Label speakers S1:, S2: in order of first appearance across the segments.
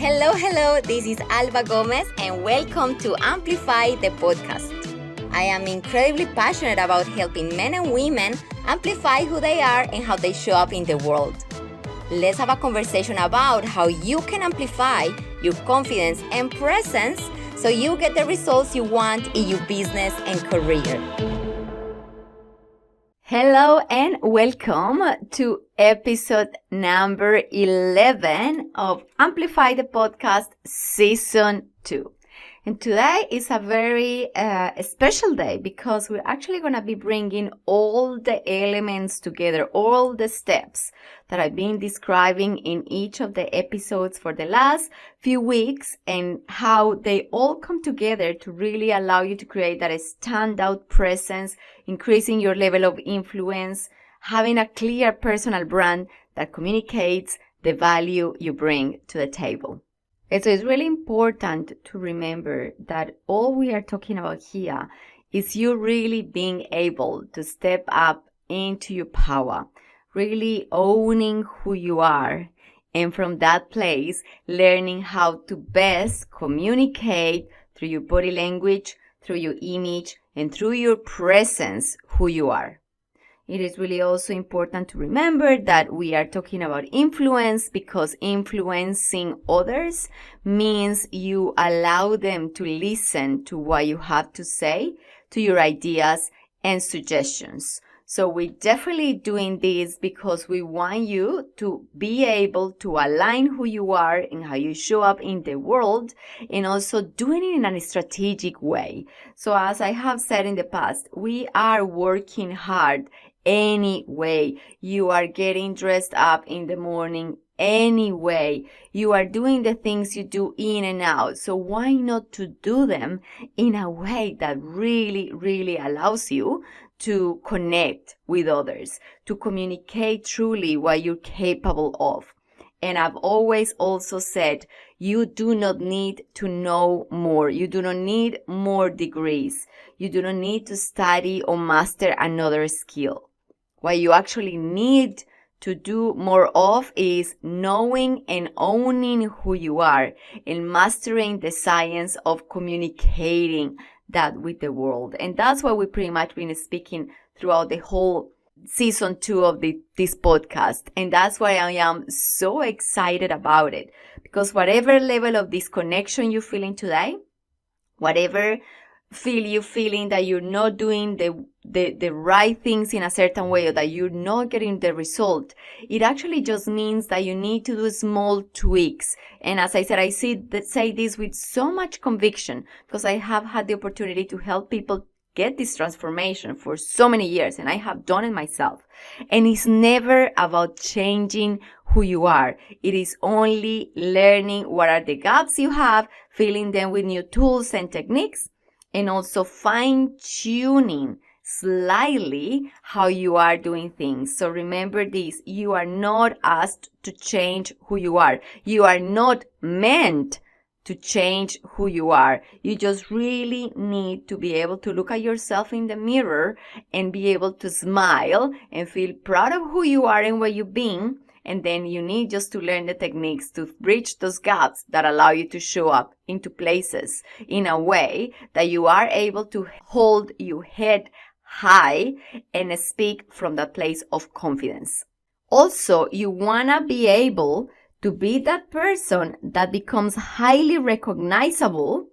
S1: Hello, this is Alba Gomez and welcome to Amplify the podcast. I am incredibly passionate about helping men and women amplify who they are and how they show up in the world. Let's have a conversation about how you can amplify your confidence and presence so you get the results you want in your business and career. Hello and welcome to episode number 11 of Amplify the Podcast Season 2. And today is a very special day because we're actually going to be bringing all the elements together, all the steps that I've been describing in each of the episodes for the last few weeks and how they all come together to really allow you to create that standout presence, increasing your level of influence, having a clear personal brand that communicates the value you bring to the table. And so it's really important to remember that all we are talking about here is you really being able to step up into your power, really owning who you are, and from that place, learning how to best communicate through your body language, through your image, and through your presence who you are. It is really also important to remember that we are talking about influence because influencing others means you allow them to listen to what you have to say, to your ideas and suggestions. So we're definitely doing this because we want you to be able to align who you are and how you show up in the world and also doing it in a strategic way. So as I have said in the past, we are working hard anyway. You are getting dressed up in the morning anyway. You are doing the things you do in and out. So why not to do them in a way that really allows you to connect with others, to communicate truly what you're capable of. And I've always also said, you do not need to know more. You do not need more degrees. You do not need to study or master another skill. What you actually need to do more of is knowing and owning who you are and mastering the science of communicating that with the world. And that's what we've pretty much been speaking throughout the whole season 2 of this podcast. And that's why I am so excited about it. Because whatever level of disconnection you're feeling today, whatever you're feeling that you're not doing the right things in a certain way or that you're not getting the result, it actually just means that you need to do small tweaks. And as I said, I say this with so much conviction because I have had the opportunity to help people get this transformation for so many years, and I have done it myself. And it's never about changing who you are. It is only learning what are the gaps you have, filling them with new tools and techniques, and also fine-tuning slightly how you are doing things. So remember this, you are not asked to change who you are. You are not meant to change who you are. You just really need to be able to look at yourself in the mirror and be able to smile and feel proud of who you are and what you've been. And then you need just to learn the techniques to bridge those gaps that allow you to show up into places in a way that you are able to hold your head high and speak from that place of confidence. Also, you want to be able to be that person that becomes highly recognizable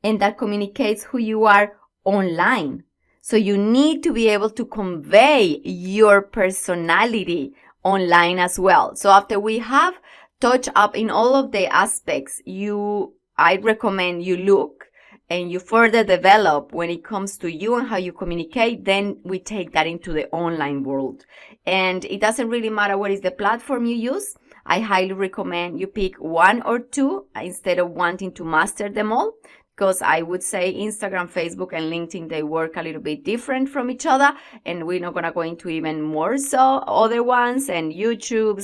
S1: and that communicates who you are online. So you need to be able to convey your personality online as well. So after we have touched up in all of the aspects I recommend you look and you further develop when it comes to you and how you communicate, then we take that into the online world. And it doesn't really matter what is the platform you use. I highly recommend you pick one or two instead of wanting to master them all. Because I would say Instagram, Facebook, and LinkedIn, they work a little bit different from each other. And we're not going to go into even more so other ones and YouTube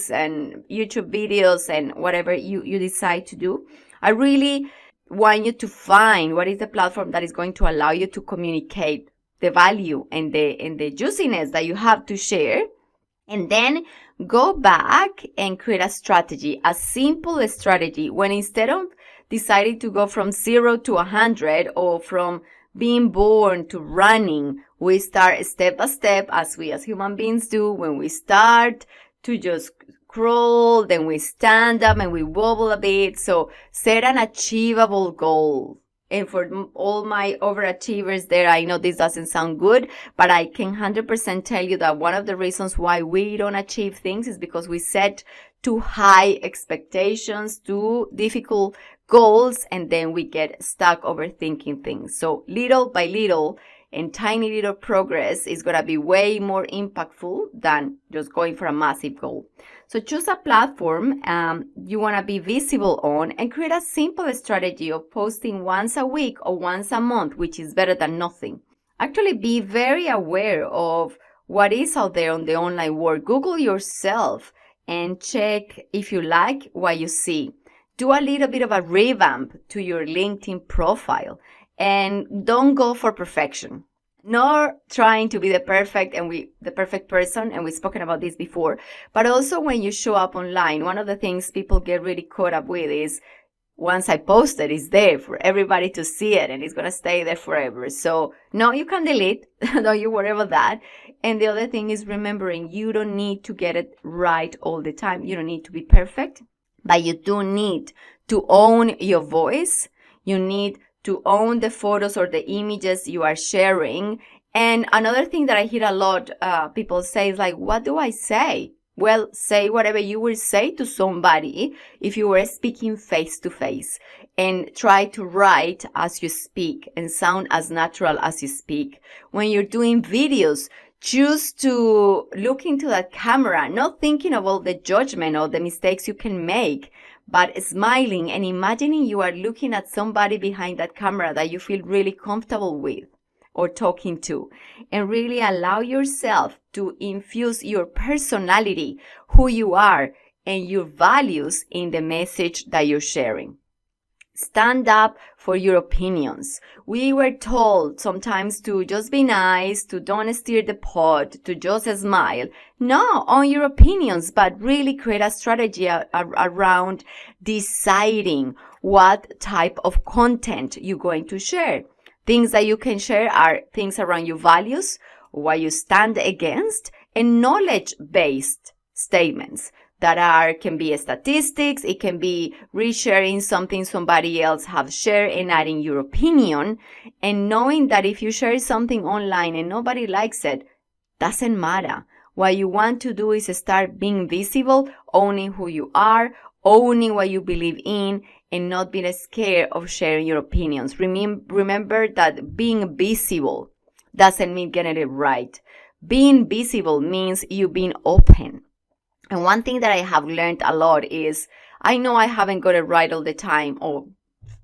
S1: videos and whatever you decide to do. I really want you to find what is the platform that is going to allow you to communicate the value and the juiciness that you have to share And then go back and create a strategy, a simple strategy, when instead of deciding to go from 0 to 100 or from being born to running, we start step by step, as we as human beings do. When we start to just crawl, then we stand up and we wobble a bit. So set an achievable goal. And for all my overachievers there, I know this doesn't sound good, but I can 100% tell you that one of the reasons why we don't achieve things is because we set too high expectations, too difficult goals, and then we get stuck overthinking things. So little by little and tiny little progress is going to be way more impactful than just going for a massive goal. So choose a platform you want to be visible on and create a simple strategy of posting once a week or once a month, which is better than nothing. Actually, be very aware of what is out there on the online world. Google yourself and check, if you like, what you see. Do a little bit of a revamp to your LinkedIn profile and don't go for perfection. Nor trying to be the perfect person, and we've spoken about this before, but also when you show up online, one of the things people get really caught up with is, once I post it, it's there for everybody to see it and it's going to stay there forever. So no, you can delete. Don't you worry about that. And the other thing is remembering you don't need to get it right all the time. You don't need to be perfect, but you do need to own your voice. You need to own the photos or the images you are sharing. And another thing that I hear a lot people say is like, what do I say? Well, say whatever you will say to somebody if you were speaking face to face, and try to write as you speak and sound as natural as you speak. When you're doing videos, choose to look into that camera, not thinking of all the judgment or the mistakes you can make, but smiling and imagining you are looking at somebody behind that camera that you feel really comfortable with or talking to, and really allow yourself to infuse your personality, who you are, and your values in the message that you're sharing. Stand up for your opinions. We were told sometimes to just be nice, to don't stir the pot, to just smile. No, own your opinions, but really create a strategy around deciding what type of content you're going to share. Things that you can share are things around your values, what you stand against, and knowledge-based statements that can be statistics. It can be resharing something somebody else have shared and adding your opinion, and knowing that if you share something online and nobody likes it, doesn't matter. What you want to do is start being visible, owning who you are, owning what you believe in, and not being scared of sharing your opinions. Remember that being visible doesn't mean getting it right. Being visible means you being open. And one thing that I have learned a lot is, I know I haven't got it right all the time, or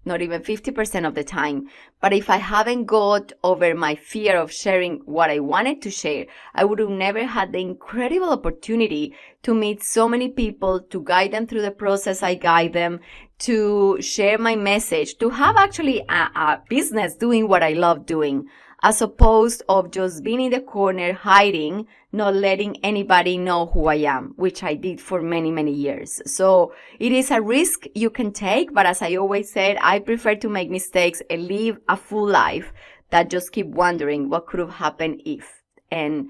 S1: not even 50% of the time, but if I haven't got over my fear of sharing what I wanted to share, I would have never had the incredible opportunity to meet so many people, to guide them through the process I guide them, to share my message, to have actually a business doing what I love doing, as opposed of just being in the corner, hiding, not letting anybody know who I am, which I did for many, many years. So it is a risk you can take, but as I always said, I prefer to make mistakes and live a full life than just keep wondering what could have happened if. And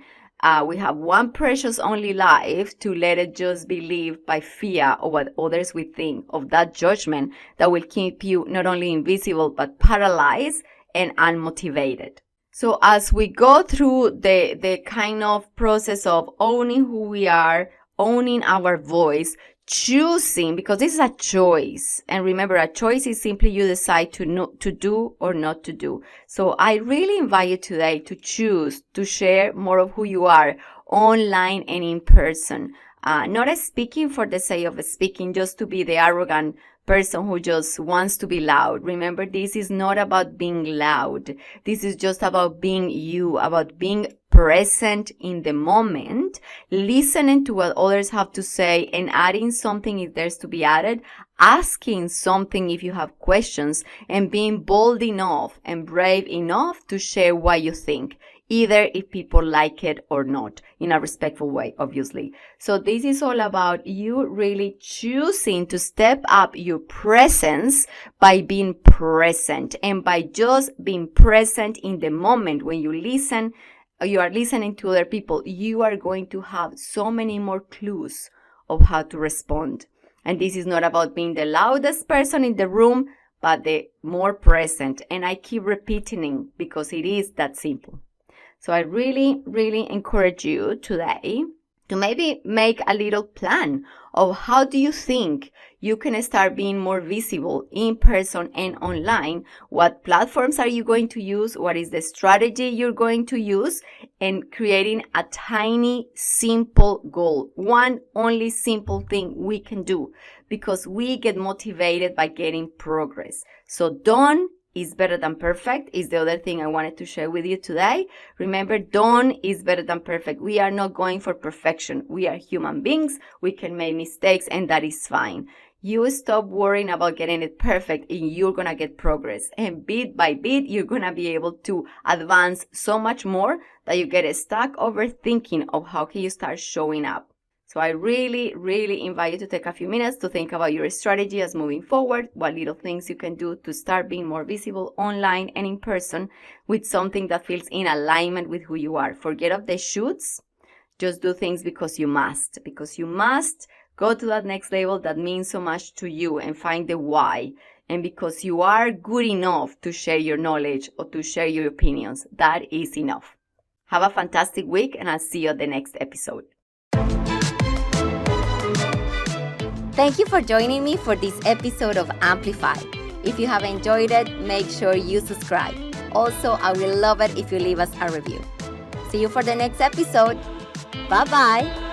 S1: we have one precious only life to let it just be lived by fear of what others will think, of that judgment that will keep you not only invisible, but paralyzed and unmotivated. So as we go through the kind of process of owning who we are, owning our voice, choosing, because this is a choice. And remember, a choice is simply you decide to do or not to do. So I really invite you today to choose to share more of who you are online and in person. Not speaking for the sake of speaking, just to be the arrogant person who just wants to be loud. Remember, this is not about being loud. This is just about being you, about being present in the moment, listening to what others have to say and adding something if there's to be added, asking something if you have questions, and being bold enough and brave enough to share what you think, either if people like it or not, in a respectful way, obviously. So this is all about you really choosing to step up your presence by being present, and by just being present in the moment when you listen, you are listening to other people, you are going to have so many more clues of how to respond. And this is not about being the loudest person in the room, but the more present. And I keep repeating because it is that simple. So I really, really encourage you today to maybe make a little plan of how do you think you can start being more visible in person and online. What platforms are you going to use? What is the strategy you're going to use? And creating a tiny, simple goal. One only simple thing we can do, because we get motivated by getting progress. So done is better than perfect is the other thing I wanted to share with you today. Remember, done is better than perfect. We are not going for perfection. We are human beings. We can make mistakes, and that is fine. You stop worrying about getting it perfect, and you're going to get progress. And bit by bit, you're going to be able to advance so much more that you get stuck overthinking of how can you start showing up. So I really, really invite you to take a few minutes to think about your strategy as moving forward, what little things you can do to start being more visible online and in person with something that feels in alignment with who you are. Forget of the shoulds. Just do things because you must go to that next level that means so much to you, and find the why. And because you are good enough to share your knowledge or to share your opinions, that is enough. Have a fantastic week, and I'll see you at the next episode. Thank you for joining me for this episode of Amplify. If you have enjoyed it, make sure you subscribe. Also, I will love it if you leave us a review. See you for the next episode. Bye-bye.